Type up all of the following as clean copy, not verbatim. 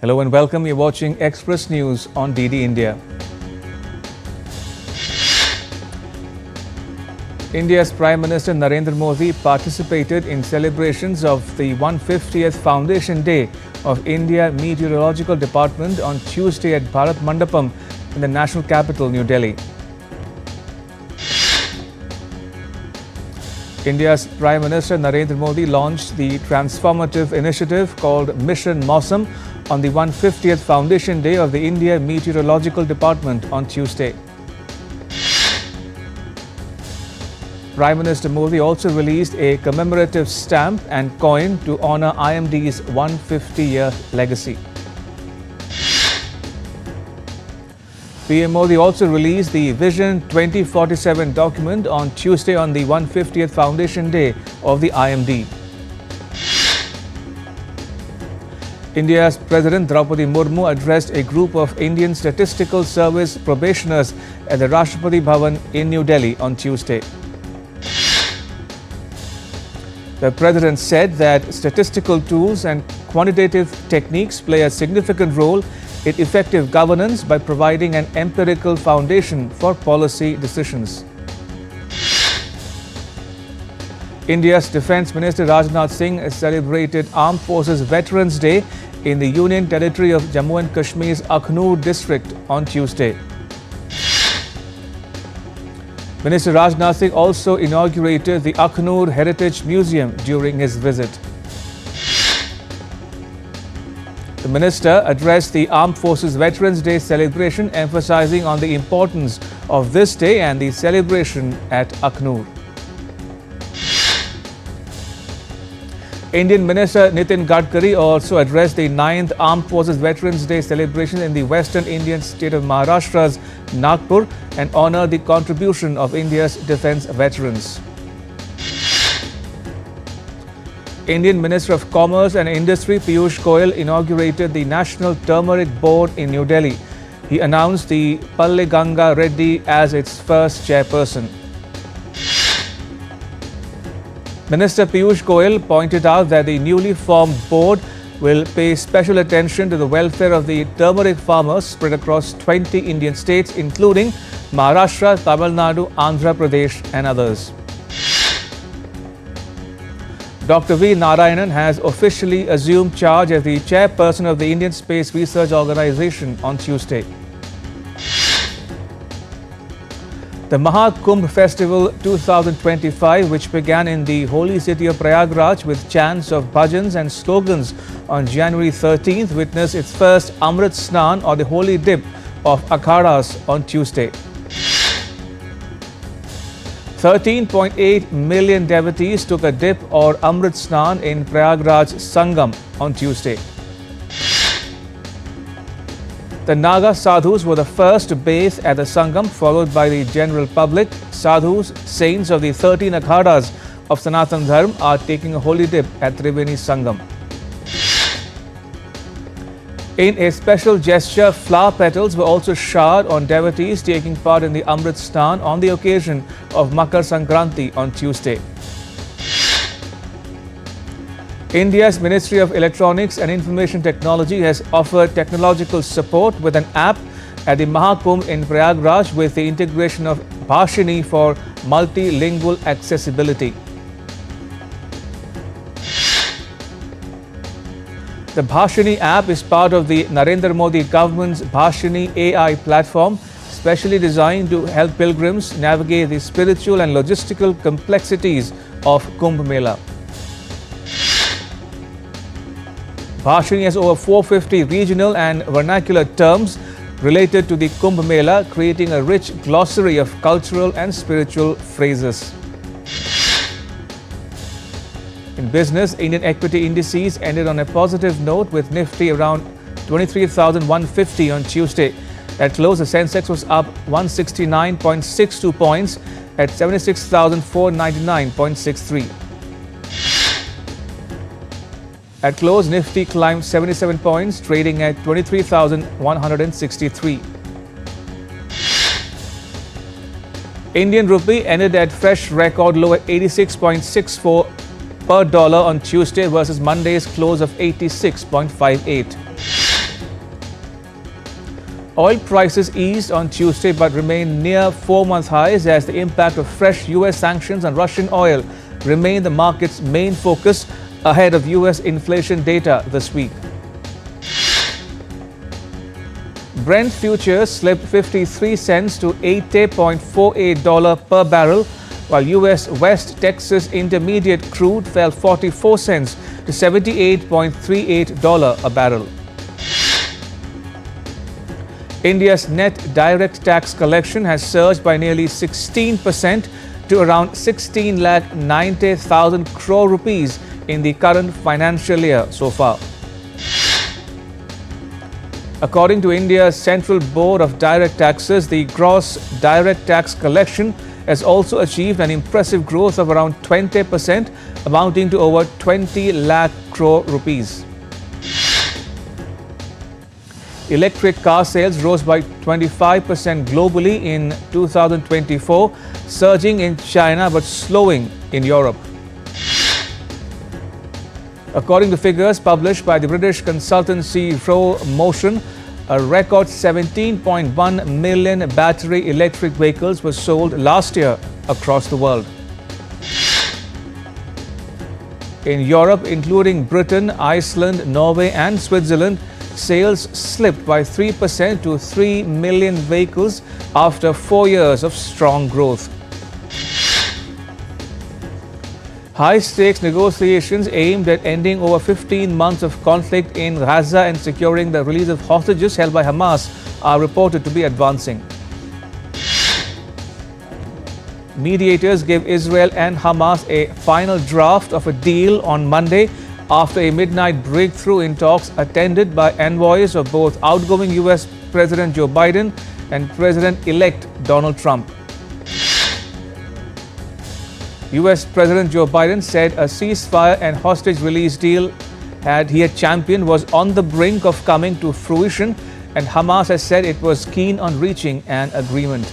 Hello and welcome. You're watching Express News on DD India. India's Prime Minister Narendra Modi participated in celebrations of the 150th Foundation Day of India Meteorological Department on Tuesday at Bharat Mandapam in the national capital, New Delhi. India's Prime Minister Narendra Modi launched the transformative initiative called Mission Mausam on the 150th Foundation Day of the India Meteorological Department on Tuesday. Prime Minister Modi also released a commemorative stamp and coin to honor IMD's 150-year legacy. PM Modi also released the Vision 2047 document on Tuesday on the 150th Foundation Day of the IMD. India's President Draupadi Murmu addressed a group of Indian Statistical Service probationers at the Rashtrapati Bhavan in New Delhi on Tuesday. The President said that statistical tools and quantitative techniques play a significant role in effective governance by providing an empirical foundation for policy decisions. India's Defence Minister Rajnath Singh celebrated Armed Forces Veterans Day in the Union Territory of Jammu and Kashmir's Akhnoor district on Tuesday. Minister Rajnath Singh also inaugurated the Akhnoor Heritage Museum during his visit. The minister addressed the Armed Forces Veterans Day celebration, emphasizing on the importance of this day and the celebration at Akhnoor. Indian Minister Nitin Gadkari also addressed the 9th Armed Forces Veterans Day celebration in the Western Indian state of Maharashtra's Nagpur and honored the contribution of India's defence veterans. Indian Minister of Commerce and Industry Piyush Goyal inaugurated the National Turmeric Board in New Delhi. He announced the Palle Ganga Reddy as its first chairperson. Minister Piyush Goyal pointed out that the newly formed board will pay special attention to the welfare of the turmeric farmers spread across 20 Indian states, including Maharashtra, Tamil Nadu, Andhra Pradesh and others. Dr. V. Narayanan has officially assumed charge as the chairperson of the Indian Space Research Organization on Tuesday. The Maha Kumbh Festival 2025, which began in the holy city of Prayagraj with chants of bhajans and slogans on January 13th, witnessed its first Amrit Snan or the holy dip of akhadas on Tuesday. 13.8 million devotees took a dip or Amrit Snan in Prayagraj Sangam on Tuesday. The Naga sadhus were the first to bathe at the Sangam, followed by the general public. Sadhus, saints of the 13 akhadas of Sanatan Dharma, are taking a holy dip at Triveni Sangam. In a special gesture, flower petals were also showered on devotees taking part in the Amrit Snan on the occasion of Makar Sankranti on Tuesday. India's Ministry of Electronics and Information Technology has offered technological support with an app at the Maha Kumbh in Prayagraj with the integration of Bhashini for multilingual accessibility. The Bhashini app is part of the Narendra Modi government's Bhashini AI platform, specially designed to help pilgrims navigate the spiritual and logistical complexities of Kumbh Mela. Bhashini has over 450 regional and vernacular terms related to the Kumbh Mela, creating a rich glossary of cultural and spiritual phrases. In business, Indian equity indices ended on a positive note with Nifty around 23,150 on Tuesday. At close, the Sensex was up 169.62 points at 76,499.63. At close, Nifty climbed 77 points, trading at 23,163. Indian rupee ended at fresh record low at 86.64 per dollar on Tuesday versus Monday's close of 86.58. Oil prices eased on Tuesday but remain near 4-month highs as the impact of fresh US sanctions on Russian oil remain the market's main focus ahead of US inflation data this week. Brent futures slipped 53 cents to $80.48 per barrel, while US West Texas Intermediate crude fell 44 cents to $78.38 a barrel. India's net direct tax collection has surged by nearly 16% to around 16,90,000 crore rupees in the current financial year so far. According to India's Central Board of Direct Taxes, the gross direct tax collection has also achieved an impressive growth of around 20%, amounting to over 20 lakh crore rupees. Electric car sales rose by 25% globally in 2024, surging in China but slowing in Europe. According to figures published by the British consultancy Pro Motion, a record 17.1 million battery electric vehicles were sold last year across the world. In Europe, including Britain, Iceland, Norway and Switzerland, sales slipped by 3% to 3 million vehicles after 4 years of strong growth. High-stakes negotiations aimed at ending over 15 months of conflict in Gaza and securing the release of hostages held by Hamas are reported to be advancing. Mediators gave Israel and Hamas a final draft of a deal on Monday after a midnight breakthrough in talks attended by envoys of both outgoing US President Joe Biden and President-elect Donald Trump. US President Joe Biden said a ceasefire and hostage release deal he had championed was on the brink of coming to fruition, and Hamas has said it was keen on reaching an agreement.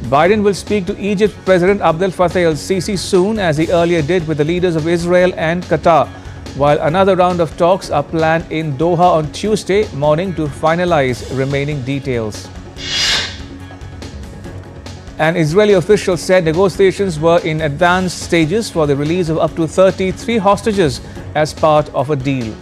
Biden will speak to Egypt President Abdel Fattah el-Sisi soon, as he earlier did with the leaders of Israel and Qatar, while another round of talks are planned in Doha on Tuesday morning to finalize remaining details. An Israeli official said negotiations were in advanced stages for the release of up to 33 hostages as part of a deal.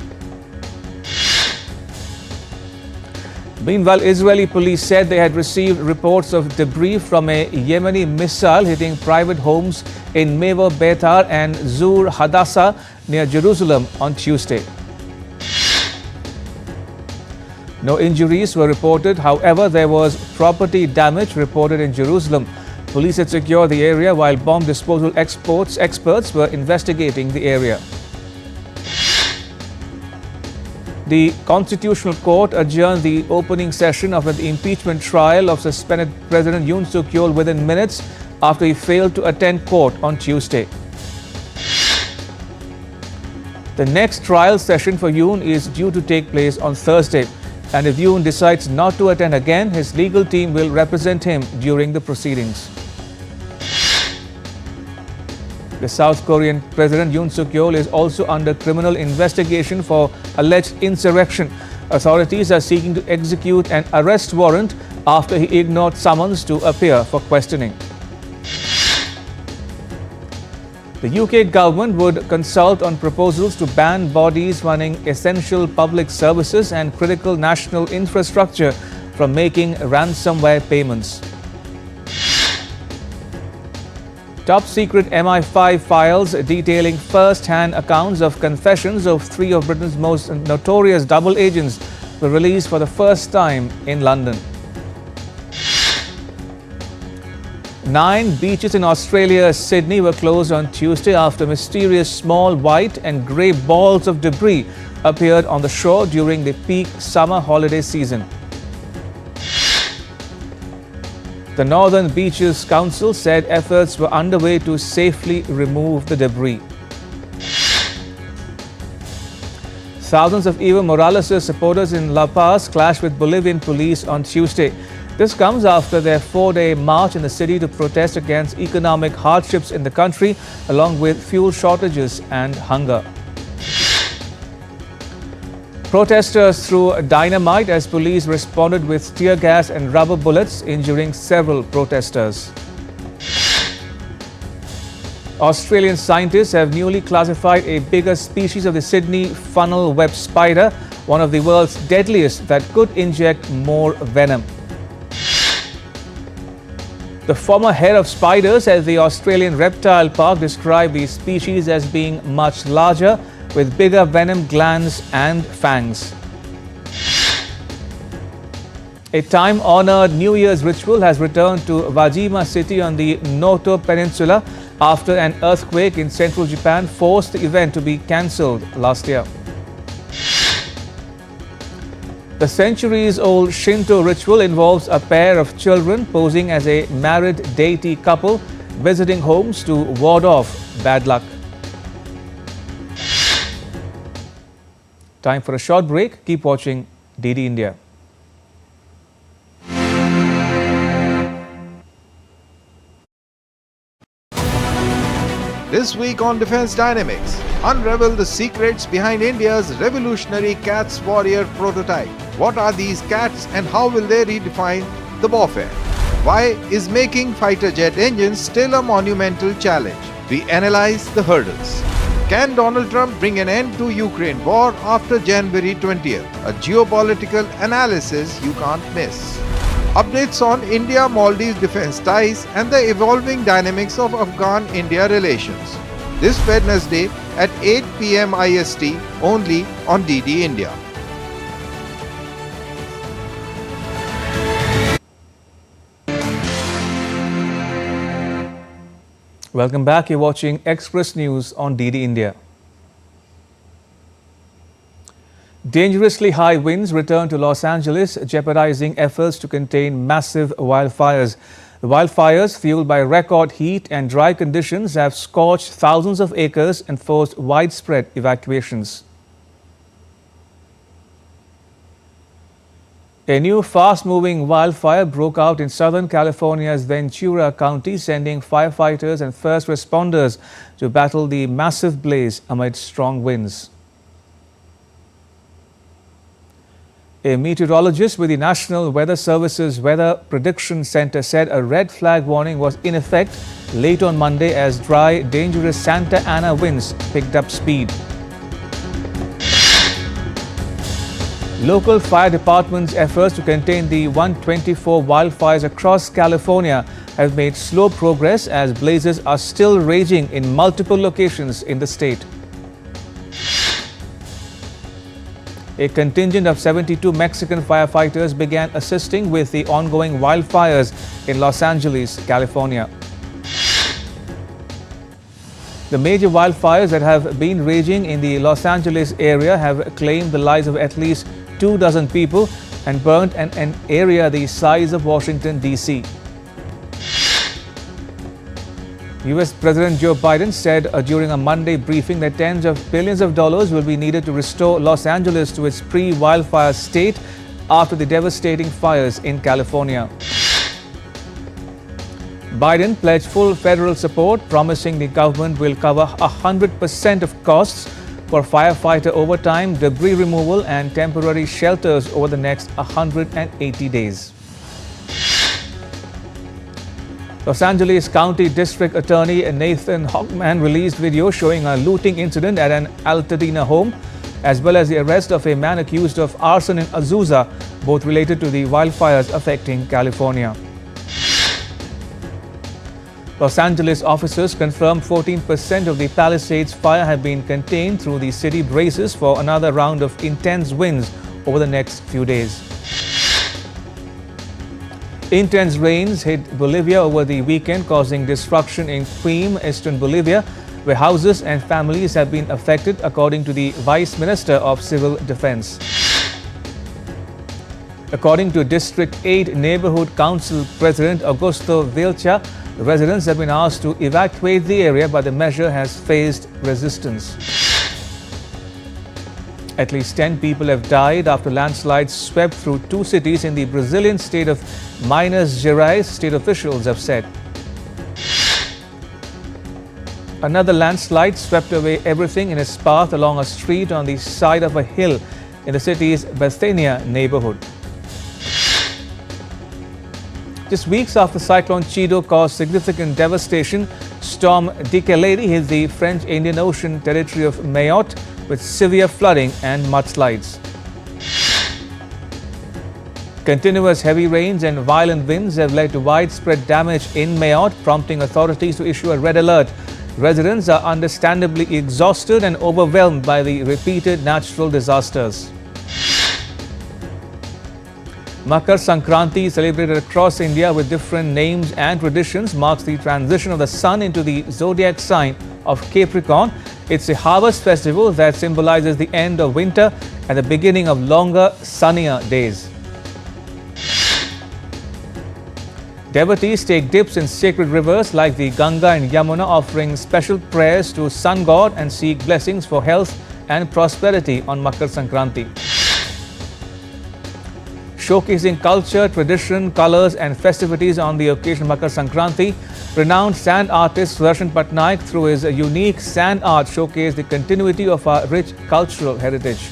Meanwhile, Israeli police said they had received reports of debris from a Yemeni missile hitting private homes in Mewa Beitar and Zur Hadassah near Jerusalem on Tuesday. No injuries were reported. However, there was property damage reported in Jerusalem. Police had secured the area while bomb disposal experts were investigating the area. The Constitutional Court adjourned the opening session of the impeachment trial of suspended President Yoon Suk Yeol within minutes after he failed to attend court on Tuesday. The next trial session for Yoon is due to take place on Thursday, and if Yoon decides not to attend again, his legal team will represent him during the proceedings. The South Korean President Yoon Suk Yeol is also under criminal investigation for alleged insurrection. Authorities are seeking to execute an arrest warrant after he ignored summons to appear for questioning. The UK government would consult on proposals to ban bodies running essential public services and critical national infrastructure from making ransomware payments. Top-secret MI5 files detailing first-hand accounts of confessions of 3 of Britain's most notorious double agents were released for the first time in London. 9 beaches in Australia's Sydney were closed on Tuesday after mysterious small white and grey balls of debris appeared on the shore during the peak summer holiday season. The Northern Beaches Council said efforts were underway to safely remove the debris. Thousands of Evo Morales' supporters in La Paz clashed with Bolivian police on Tuesday. This comes after their 4-day march in the city to protest against economic hardships in the country, along with fuel shortages and hunger. Protesters threw dynamite as police responded with tear gas and rubber bullets, injuring several protesters. Australian scientists have newly classified a bigger species of the Sydney funnel web spider, one of the world's deadliest that could inject more venom. The former head of spiders at the Australian Reptile Park described the species as being much larger, with bigger venom glands and fangs. A time-honoured New Year's ritual has returned to Wajima city on the Noto Peninsula after an earthquake in central Japan forced the event to be cancelled last year. The centuries-old Shinto ritual involves a pair of children posing as a married deity couple visiting homes to ward off bad luck. Time for a short break. Keep watching DD India. This week on Defense Dynamics, unravel the secrets behind India's revolutionary CATS warrior prototype. What are these CATS and how will they redefine the warfare? Why is making fighter jet engines still a monumental challenge? We analyze the hurdles. Can Donald Trump bring an end to Ukraine war after January 20th? A geopolitical analysis you can't miss. Updates on India-Maldives defense ties and the evolving dynamics of Afghan-India relations. This Wednesday at 8 p.m. IST only on DD India. Welcome back. You're watching Express News on DD India. Dangerously high winds return to Los Angeles, jeopardizing efforts to contain massive wildfires. The wildfires, fueled by record heat and dry conditions, have scorched thousands of acres and forced widespread evacuations. A new fast-moving wildfire broke out in Southern California's Ventura County, sending firefighters and first responders to battle the massive blaze amid strong winds. A meteorologist with the National Weather Service's Weather Prediction Center said a red flag warning was in effect late on Monday as dry, dangerous Santa Ana winds picked up speed. Local fire departments' efforts to contain the 124 wildfires across California have made slow progress as blazes are still raging in multiple locations in the state. A contingent of 72 Mexican firefighters began assisting with the ongoing wildfires in Los Angeles, California. The major wildfires that have been raging in the Los Angeles area have claimed the lives of at least 24 people and burnt an area the size of Washington, D.C. U.S. President Joe Biden said during a Monday briefing that tens of billions of dollars will be needed to restore Los Angeles to its pre-wildfire state after the devastating fires in California. Biden pledged full federal support, promising the government will cover 100% of costs for firefighter overtime, debris removal and temporary shelters over the next 180 days. Los Angeles County District Attorney Nathan Hochman released video showing a looting incident at an Altadena home, as well as the arrest of a man accused of arson in Azusa, both related to the wildfires affecting California. Los Angeles officers confirmed 14% of the Palisades fire have been contained through the city braces for another round of intense winds over the next few days. Intense rains hit Bolivia over the weekend, causing destruction in Quim, eastern Bolivia, where houses and families have been affected, according to the Vice Minister of Civil Defense. According to District 8 Neighborhood Council President Augusto Vilcha, the residents have been asked to evacuate the area, but the measure has faced resistance. At least 10 people have died after landslides swept through two cities in the Brazilian state of Minas Gerais, state officials have said. Another landslide swept away everything in its path along a street on the side of a hill in the city's Bethania neighborhood. Just weeks after Cyclone Chido caused significant devastation, Storm Dikeledi hit the French Indian Ocean territory of Mayotte with severe flooding and mudslides. Continuous heavy rains and violent winds have led to widespread damage in Mayotte, prompting authorities to issue a red alert. Residents are understandably exhausted and overwhelmed by the repeated natural disasters. Makar Sankranti, celebrated across India with different names and traditions, marks the transition of the sun into the zodiac sign of Capricorn. It's a harvest festival that symbolizes the end of winter and the beginning of longer, sunnier days. Devotees take dips in sacred rivers like the Ganga and Yamuna, offering special prayers to Sun God and seek blessings for health and prosperity on Makar Sankranti. Showcasing culture, tradition, colors and festivities on the occasion of Makar Sankranti, renowned sand artist Sudarshan Patnaik, through his unique sand art, showcased the continuity of our rich cultural heritage.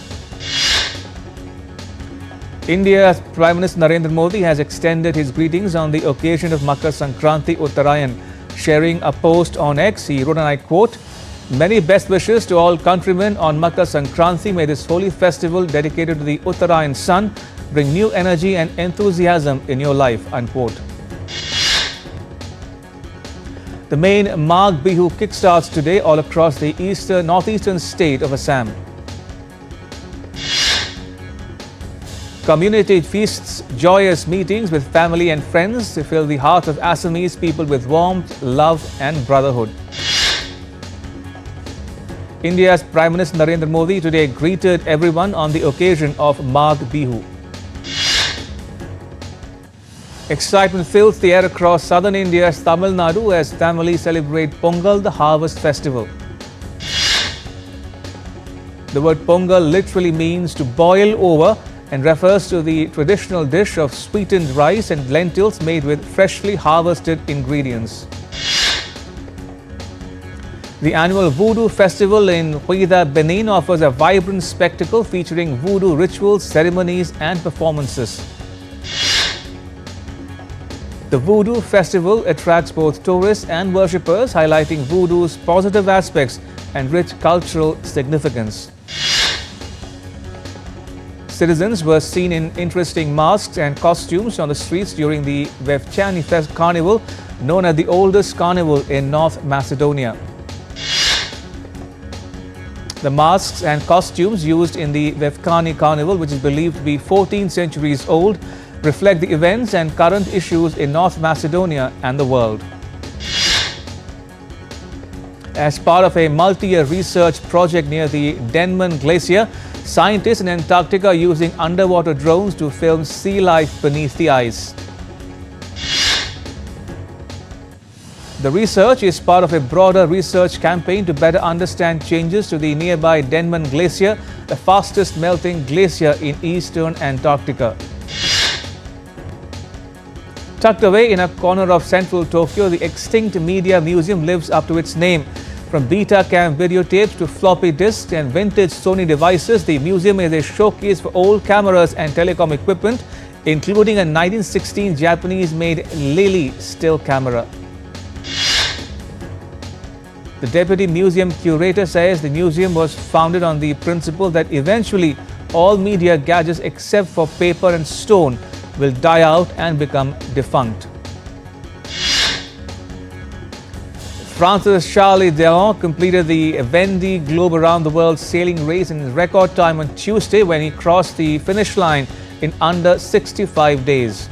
India's Prime Minister Narendra Modi has extended his greetings on the occasion of Makar Sankranti Uttarayan. Sharing a post on X, he wrote, and I quote, "Many best wishes to all countrymen on Makar Sankranti. May this holy festival dedicated to the Uttarayan sun bring new energy and enthusiasm in your life," unquote. The main Magh Bihu kickstarts today all across the northeastern state of Assam. Community feasts, joyous meetings with family and friends to fill the heart of Assamese people with warmth, love and brotherhood. India's Prime Minister Narendra Modi today greeted everyone on the occasion of Magh Bihu. Excitement fills the air across southern India's Tamil Nadu as families celebrate Pongal, the harvest festival. The word Pongal literally means to boil over and refers to the traditional dish of sweetened rice and lentils made with freshly harvested ingredients. The annual Voodoo festival in Huida, Benin offers a vibrant spectacle featuring voodoo rituals, ceremonies and performances. The Voodoo festival attracts both tourists and worshippers, highlighting voodoo's positive aspects and rich cultural significance. Citizens were seen in interesting masks and costumes on the streets during the Vevchani Carnival, known as the oldest carnival in North Macedonia. The masks and costumes used in the Vevchani Carnival, which is believed to be 14 centuries old, reflect the events and current issues in North Macedonia and the world. As part of a multi-year research project near the Denman Glacier, scientists in Antarctica are using underwater drones to film sea life beneath the ice. The research is part of a broader research campaign to better understand changes to the nearby Denman Glacier, the fastest melting glacier in eastern Antarctica. Tucked away in a corner of central Tokyo, the Extinct Media Museum lives up to its name. From Betacam videotapes to floppy disks and vintage Sony devices, the museum is a showcase for old cameras and telecom equipment, including a 1916 Japanese-made Lily still camera. The deputy museum curator says the museum was founded on the principle that eventually all media gadgets except for paper and stone will die out and become defunct. France's Charles Delon completed the Vendée Globe Around the World sailing race in record time on Tuesday when he crossed the finish line in under 65 days.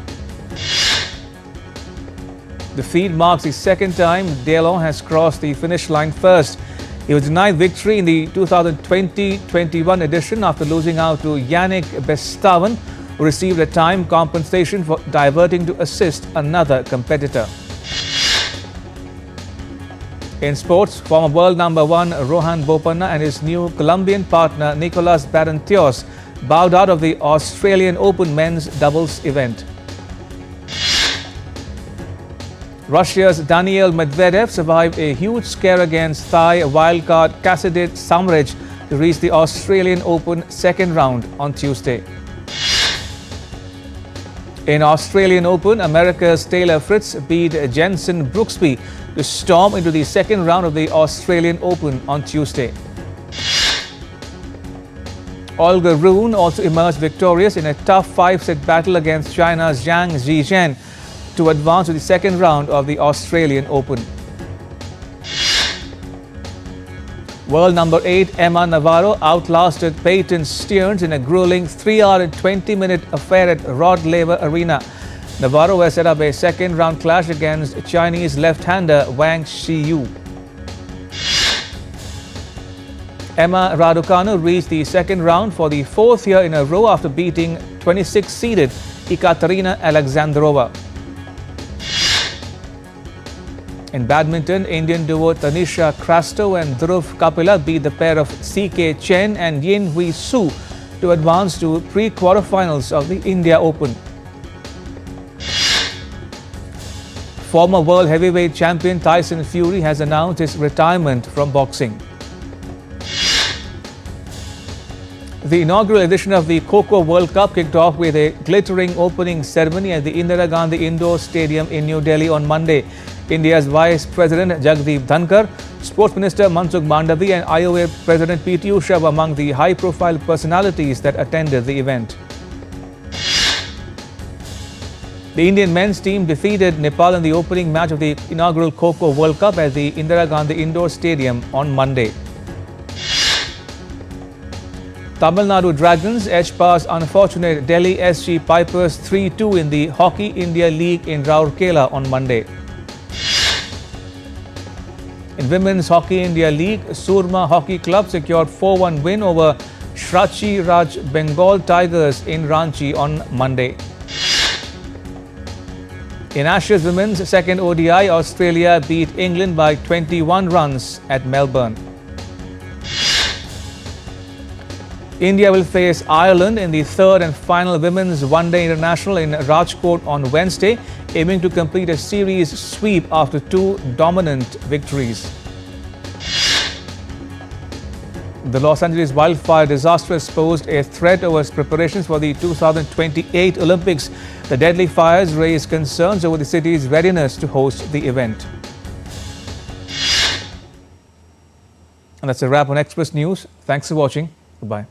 The feat marks the second time Delon has crossed the finish line first. He was denied victory in the 2020-21 edition after losing out to Yannick Bestaven, who received a time compensation for diverting to assist another competitor. In sports, former world number 1 Rohan Bopanna and his new Colombian partner Nicolas Barrantios bowed out of the Australian Open men's doubles event. Russia's Daniil Medvedev survived a huge scare against Thai wildcard Kasadit Samraj to reach the Australian Open second round on Tuesday. In Australian Open, America's Taylor Fritz beat Jensen Brooksby to storm into the second round of the Australian Open on Tuesday. Olga Rune also emerged victorious in a tough 5-set battle against China's Zhang Zhizhen to advance to the second round of the Australian Open. World number 8 Emma Navarro outlasted Peyton Stearns in a grueling 3-hour and 20-minute affair at Rod Laver Arena. Navarro has set up a second-round clash against Chinese left-hander Wang Shiyu. Emma Raducanu reached the second round for the fourth year in a row after beating 26-seeded Ekaterina Alexandrova. In badminton, Indian duo Tanisha Crasto and Dhruv Kapila beat the pair of CK Chen and Yin Hui Su to advance to pre-quarterfinals of the India Open. Former world heavyweight champion Tyson Fury has announced his retirement from boxing. The inaugural edition of the Kho Kho World Cup kicked off with a glittering opening ceremony at the Indira Gandhi Indoor Stadium in New Delhi on Monday. India's Vice President Jagdeep Dhankar, Sports Minister Mansukh Mandavi and IOA President P.T. Usha were among the high-profile personalities that attended the event. The Indian men's team defeated Nepal in the opening match of the inaugural Kho Kho World Cup at the Indira Gandhi Indoor Stadium on Monday. Tamil Nadu Dragons edged past unfortunate Delhi SG Pipers 3-2 in the Hockey India League in Rourkela on Monday. In Women's Hockey India League, Surma Hockey Club secured 4-1 win over Shrachi Raj Bengal Tigers in Ranchi on Monday. In Ashes Women's second ODI, Australia beat England by 21 runs at Melbourne. India will face Ireland in the third and final Women's One-Day International in Rajkot on Wednesday, aiming to complete a series sweep after two dominant victories. The Los Angeles wildfire disaster has posed a threat over its preparations for the 2028 Olympics. The deadly fires raised concerns over the city's readiness to host the event. And that's a wrap on Express News. Thanks for watching. Goodbye.